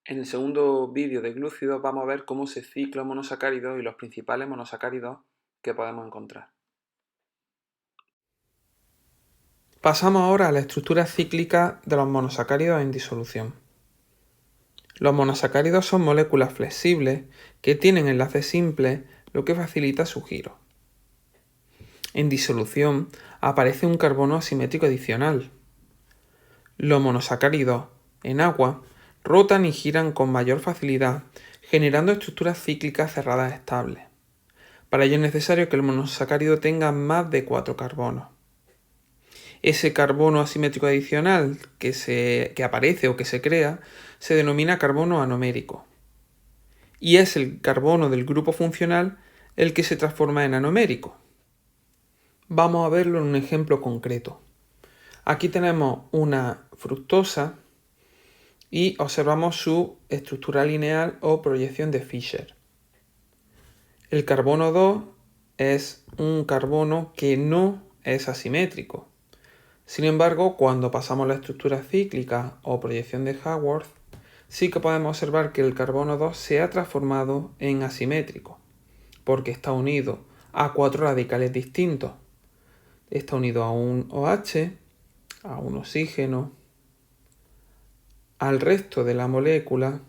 En el segundo vídeo de glúcidos vamos a ver cómo se ciclan monosacáridos y los principales monosacáridos que podemos encontrar. Pasamos ahora a la estructura cíclica de los monosacáridos en disolución. Los monosacáridos son moléculas flexibles que tienen enlaces simples, lo que facilita su giro. En disolución aparece un carbono asimétrico adicional. Los monosacáridos en agua rotan y giran con mayor facilidad, generando estructuras cíclicas cerradas estables. Para ello es necesario que el monosacárido tenga más de 4 carbonos. Ese carbono asimétrico adicional que aparece o que se crea se denomina carbono anomérico. Y es el carbono del grupo funcional el que se transforma en anomérico. Vamos a verlo en un ejemplo concreto. Aquí tenemos una fructosa y observamos su estructura lineal o proyección de Fischer. El carbono 2 es un carbono que no es asimétrico. Sin embargo, cuando pasamos la estructura cíclica o proyección de Haworth, sí que podemos observar que el carbono 2 se ha transformado en asimétrico, porque está unido a 4 radicales distintos. Está unido a un OH, a un oxígeno, al resto de la molécula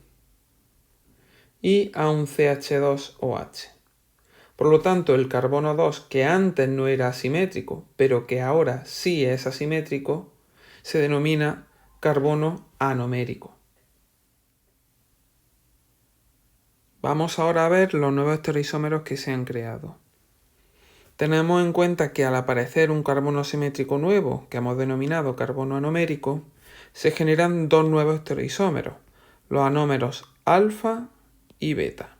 y a un CH2OH. Por lo tanto, el carbono 2, que antes no era asimétrico, pero que ahora sí es asimétrico, se denomina carbono anomérico. Vamos ahora a ver los nuevos estereoisómeros que se han creado. Tenemos en cuenta que al aparecer un carbono asimétrico nuevo, que hemos denominado carbono anomérico, se generan dos nuevos estereoisómeros, los anómeros alfa y beta.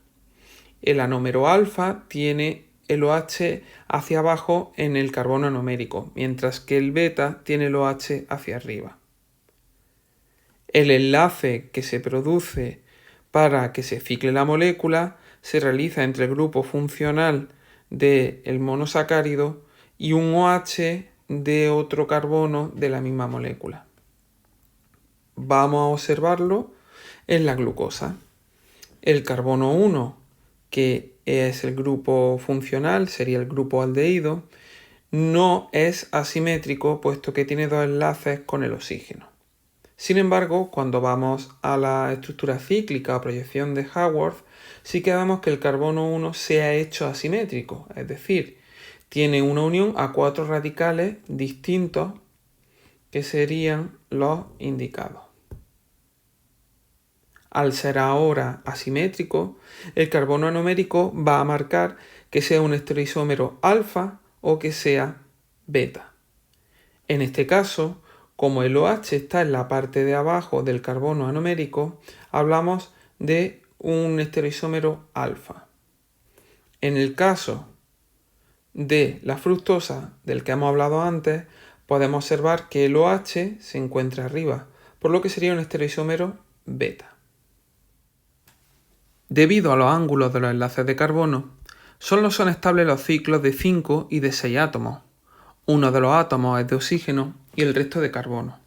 El anómero alfa tiene el OH hacia abajo en el carbono anomérico, mientras que el beta tiene el OH hacia arriba. El enlace que se produce para que se cicle la molécula se realiza entre el grupo funcional del monosacárido y un OH de otro carbono de la misma molécula. Vamos a observarlo en la glucosa. El carbono 1, que es el grupo funcional, sería el grupo aldehído, no es asimétrico puesto que tiene dos enlaces con el oxígeno. Sin embargo, cuando vamos a la estructura cíclica o proyección de Haworth, sí que vemos que el carbono 1 se ha hecho asimétrico, es decir, tiene una unión a 4 radicales distintos que serían los indicados. Al ser ahora asimétrico, el carbono anomérico va a marcar que sea un estereoisómero alfa o que sea beta. En este caso, como el OH está en la parte de abajo del carbono anomérico, hablamos de un estereoisómero alfa. En el caso de la fructosa del que hemos hablado antes, podemos observar que el OH se encuentra arriba, por lo que sería un estereoisómero beta. Debido a los ángulos de los enlaces de carbono, solo son estables los ciclos de 5 y de 6 átomos. Uno de los átomos es de oxígeno y el resto de carbono.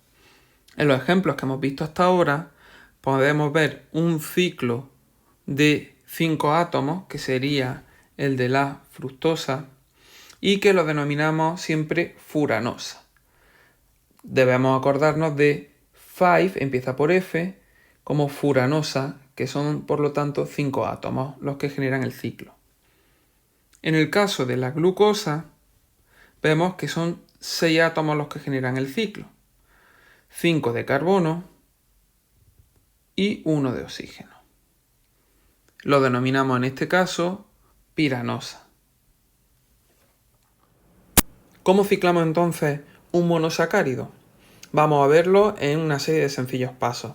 En los ejemplos que hemos visto hasta ahora, podemos ver un ciclo de 5 átomos, que sería el de la fructosa, y que lo denominamos siempre furanosa. Debemos acordarnos de 5, empieza por F, como furanosa, que son por lo tanto 5 átomos los que generan el ciclo. En el caso de la glucosa, vemos que son 6 átomos los que generan el ciclo. 5 de carbono y 1 de oxígeno. Lo denominamos en este caso piranosa. ¿Cómo ciclamos entonces un monosacárido? Vamos a verlo en una serie de sencillos pasos.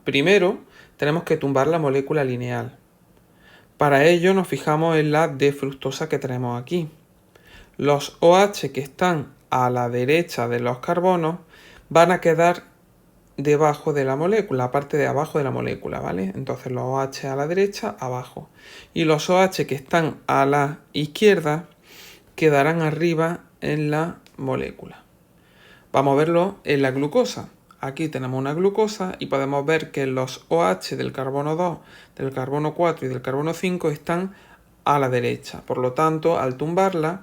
Primero, tenemos que tumbar la molécula lineal. Para ello nos fijamos en la D-fructosa que tenemos aquí. Los OH que están a la derecha de los carbonos van a quedar debajo de la molécula, la parte de abajo de la molécula, ¿vale? Entonces los OH a la derecha, abajo. Y los OH que están a la izquierda quedarán arriba en la molécula. Vamos a verlo en la glucosa. Aquí tenemos una glucosa y podemos ver que los OH del carbono 2, del carbono 4 y del carbono 5 están a la derecha. Por lo tanto, al tumbarla,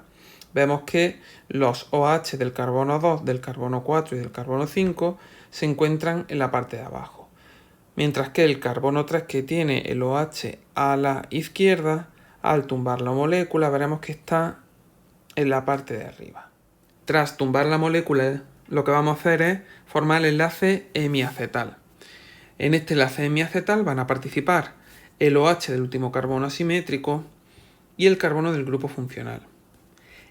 vemos que los OH del carbono 2, del carbono 4 y del carbono 5 se encuentran en la parte de abajo. Mientras que el carbono 3, que tiene el OH a la izquierda, al tumbar la molécula veremos que está en la parte de arriba. Tras tumbar la molécula, lo que vamos a hacer es formar el enlace hemiacetal. En este enlace hemiacetal van a participar el OH del último carbono asimétrico y el carbono del grupo funcional.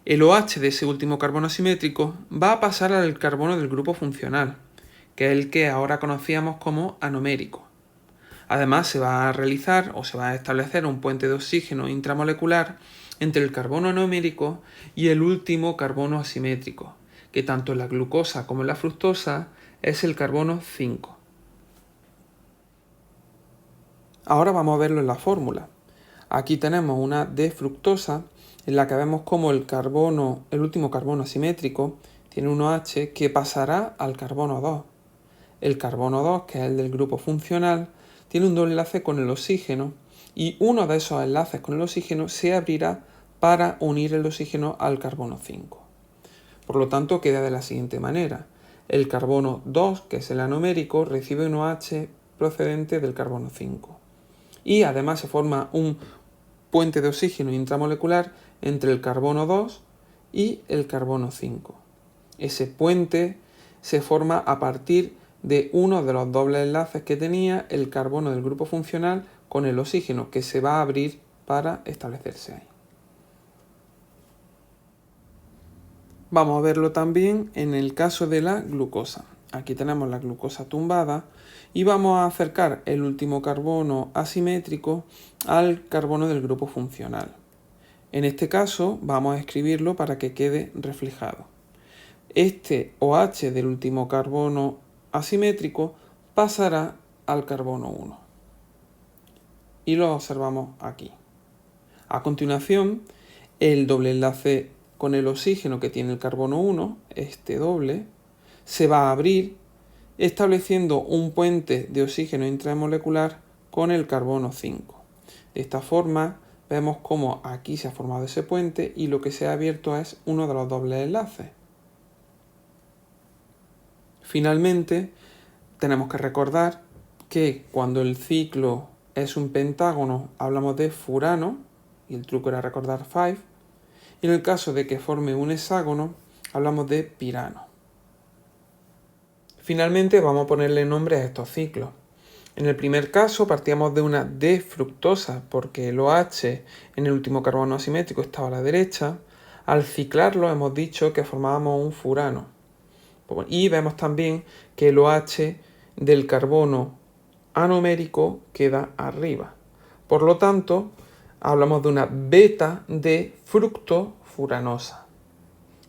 El OH de ese último carbono asimétrico va a pasar al carbono del grupo funcional, que es el que ahora conocíamos como anomérico. Además, se va a realizar o se va a establecer un puente de oxígeno intramolecular entre el carbono anomérico y el último carbono asimétrico, que tanto en la glucosa como en la fructosa es el carbono 5. Ahora vamos a verlo en la fórmula. Aquí tenemos una D-fructosa en la que vemos como el último carbono asimétrico, tiene un OH que pasará al carbono 2. El carbono 2, que es el del grupo funcional, tiene un doble enlace con el oxígeno y uno de esos enlaces con el oxígeno se abrirá para unir el oxígeno al carbono 5. Por lo tanto, queda de la siguiente manera. El carbono 2, que es el anomérico, recibe un OH procedente del carbono 5. Y además se forma un puente de oxígeno intramolecular entre el carbono 2 y el carbono 5. Ese puente se forma a partir de uno de los dobles enlaces que tenía el carbono del grupo funcional con el oxígeno, que se va a abrir para establecerse ahí. Vamos a verlo también en el caso de la glucosa. Aquí tenemos la glucosa tumbada y vamos a acercar el último carbono asimétrico al carbono del grupo funcional. En este caso vamos a escribirlo para que quede reflejado. Este OH del último carbono asimétrico pasará al carbono 1. Y lo observamos aquí. A continuación, el doble enlace con el oxígeno que tiene el carbono 1, este doble, se va a abrir estableciendo un puente de oxígeno intramolecular con el carbono 5. De esta forma vemos cómo aquí se ha formado ese puente y lo que se ha abierto es uno de los dobles enlaces. Finalmente, tenemos que recordar que cuando el ciclo es un pentágono hablamos de furano, y el truco era recordar 5, y en el caso de que forme un hexágono hablamos de pirano. Finalmente vamos a ponerle nombre a estos ciclos. En el primer caso partíamos de una D-fructosa porque el OH en el último carbono asimétrico estaba a la derecha. Al ciclarlo hemos dicho que formábamos un furano. Y vemos también que el OH del carbono anomérico queda arriba. Por lo tanto, hablamos de una beta de fructofuranosa.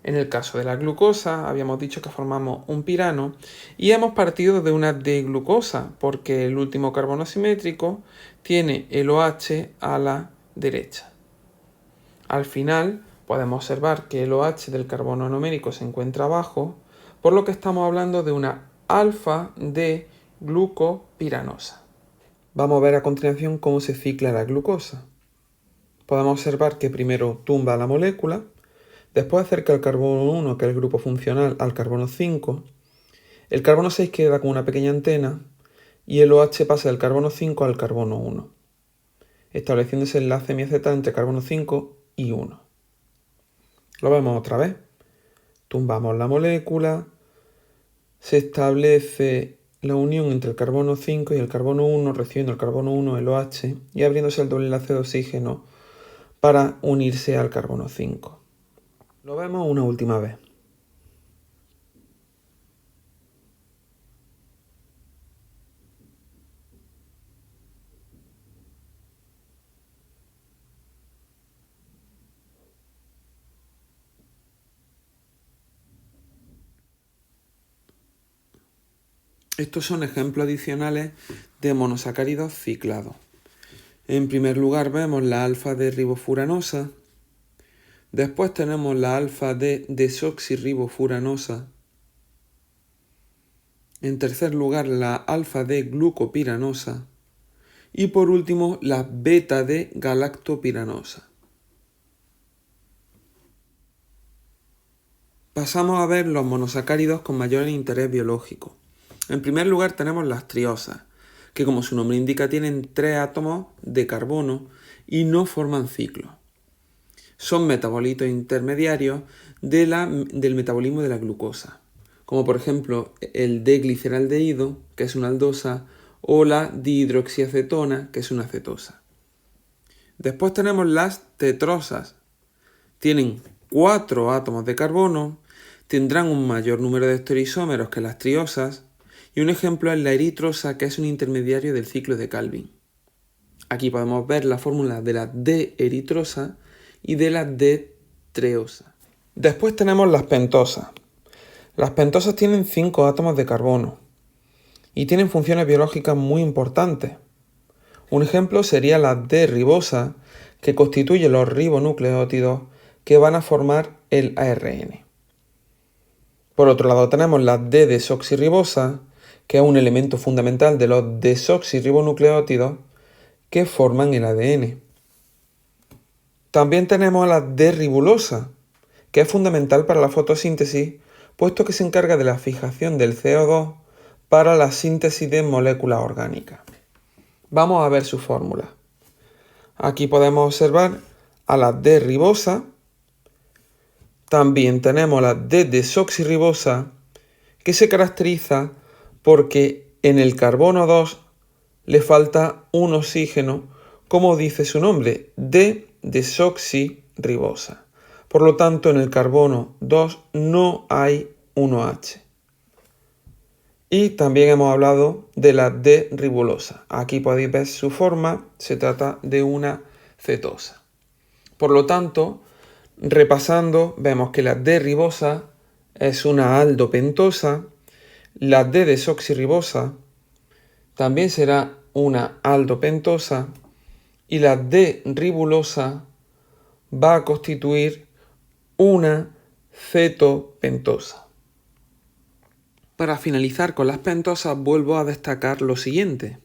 En el caso de la glucosa, habíamos dicho que formamos un pirano y hemos partido de una D-glucosa porque el último carbono asimétrico tiene el OH a la derecha. Al final, podemos observar que el OH del carbono anomérico se encuentra abajo, por lo que estamos hablando de una alfa de glucopiranosa. Vamos a ver a continuación cómo se cicla la glucosa. Podemos observar que primero tumba la molécula, después acerca el carbono 1, que es el grupo funcional, al carbono 5. El carbono 6 queda con una pequeña antena y el OH pasa del carbono 5 al carbono 1, estableciéndose el enlace hemiacetal entre carbono 5 y 1. Lo vemos otra vez. Tumbamos la molécula, se establece la unión entre el carbono 5 y el carbono 1, recibiendo el carbono 1 el OH y abriéndose el doble enlace de oxígeno para unirse al carbono 5. Lo vemos una última vez. Estos son ejemplos adicionales de monosacáridos ciclados. En primer lugar vemos la alfa de ribofuranosa, después tenemos la alfa de desoxirribofuranosa, En tercer lugar, la alfa-D-glucopiranosa. Y por último, la beta-D-galactopiranosa. Pasamos a ver los monosacáridos con mayor interés biológico. En primer lugar tenemos las triosas, que como su nombre indica tienen 3 átomos de carbono y no forman ciclos. Son metabolitos intermediarios del metabolismo de la glucosa, como por ejemplo el D-gliceraldehído, que es una aldosa, o la dihidroxiacetona, que es una cetosa. Después tenemos las tetrosas. Tienen 4 átomos de carbono, tendrán un mayor número de estereoisómeros que las triosas, y un ejemplo es la eritrosa, que es un intermediario del ciclo de Calvin. Aquí podemos ver la fórmula de la D-eritrosa y de la D-treosa. Después tenemos las pentosas. Las pentosas tienen 5 átomos de carbono y tienen funciones biológicas muy importantes. Un ejemplo sería la D-ribosa, que constituye los ribonucleótidos que van a formar el ARN. Por otro lado tenemos la D-desoxirribosa, que es un elemento fundamental de los desoxirribonucleótidos que forman el ADN. También tenemos a la D-ribulosa, que es fundamental para la fotosíntesis, puesto que se encarga de la fijación del CO2 para la síntesis de moléculas orgánicas. Vamos a ver su fórmula. Aquí podemos observar a la D-ribosa. También tenemos la D-desoxirribosa, que se caracteriza porque en el carbono 2 le falta un oxígeno, como dice su nombre, D-desoxirribosa. Por lo tanto, en el carbono 2 no hay 1H. Y también hemos hablado de la D-ribulosa. Aquí podéis ver su forma, se trata de una cetosa. Por lo tanto, repasando, vemos que la D-ribosa es una aldopentosa, la D-desoxirribosa también será una aldopentosa y la D-ribulosa va a constituir una cetopentosa. Para finalizar con las pentosas vuelvo a destacar lo siguiente.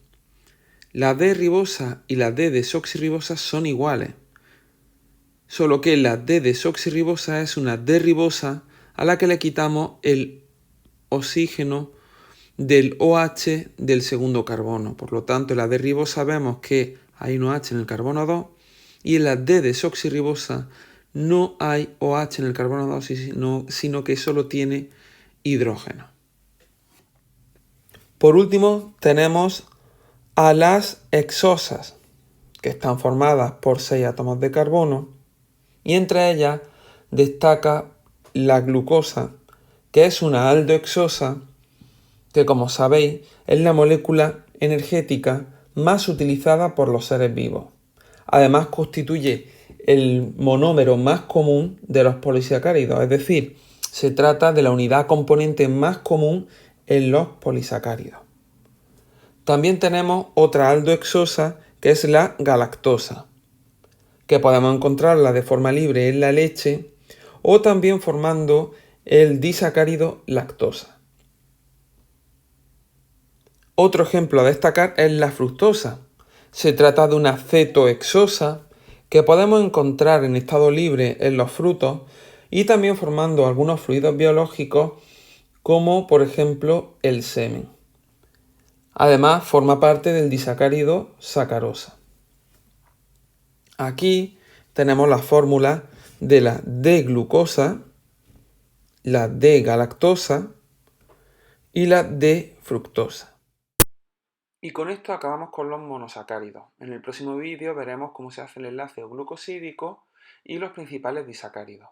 La D-ribosa y la D-desoxirribosa son iguales, solo que la D-desoxirribosa es una D-ribosa a la que le quitamos el oxígeno del OH del segundo carbono. Por lo tanto, en la D-ribosa vemos que hay un OH en el carbono 2 y en la D-desoxirribosa no hay OH en el carbono 2, sino que solo tiene hidrógeno. Por último, tenemos a las hexosas, que están formadas por 6 átomos de carbono, y entre ellas destaca la glucosa, que es una aldohexosa, que como sabéis es la molécula energética más utilizada por los seres vivos. Además constituye el monómero más común de los polisacáridos, es decir, se trata de la unidad componente más común en los polisacáridos. También tenemos otra aldohexosa que es la galactosa, que podemos encontrarla de forma libre en la leche o también formando el disacárido lactosa. Otro ejemplo a destacar es la fructosa. Se trata de una cetohexosa que podemos encontrar en estado libre en los frutos y también formando algunos fluidos biológicos como por ejemplo el semen. Además forma parte del disacárido sacarosa. Aquí tenemos la fórmula de la D-glucosa, la D-galactosa y la D-fructosa. Y con esto acabamos con los monosacáridos. En el próximo vídeo veremos cómo se hace el enlace glucosídico y los principales disacáridos.